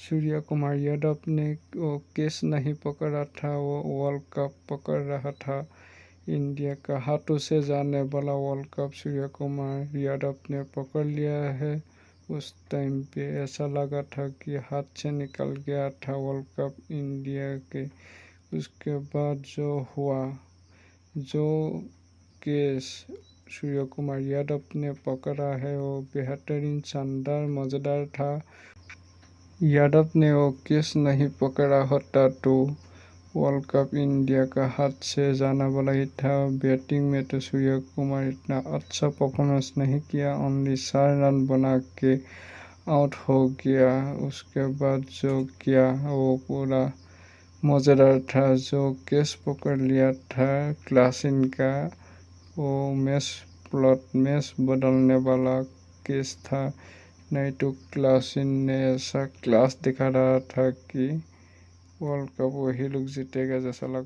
सूर्य कुमार यादव ने वो केस नहीं पकड़ा था, वो वर्ल्ड कप पकड़ रहा था। इंडिया का हाथों से जाने वाला वर्ल्ड कप सूर्य कुमार यादव ने पकड़ लिया है। उस टाइम पे ऐसा लगा था कि हाथ से निकल गया था वर्ल्ड कप इंडिया के। उसके बाद जो हुआ, जो केस सूर्य कुमार यादव ने पकड़ा है वो बेहतरीन, शानदार, मज़ेदार था। यादव ने वो केस नहीं पकड़ा होता तो वर्ल्ड कप इंडिया का हाथ से जाना वाला ही था। बैटिंग में तो सूर्य कुमार इतना अच्छा परफॉर्मेंस नहीं किया, ओनली 4 रन बना के आउट हो गया। उसके बाद जो किया वो पूरा मज़ेदार था। जो केस पकड़ लिया था क्लासन का, वो मैच बदलने वाला केस था। नहीं तो क्लासन ने ऐसा क्लास दिखा रहा था कि वर्ल्ड कप वही लोग जीतेगा जैसा लग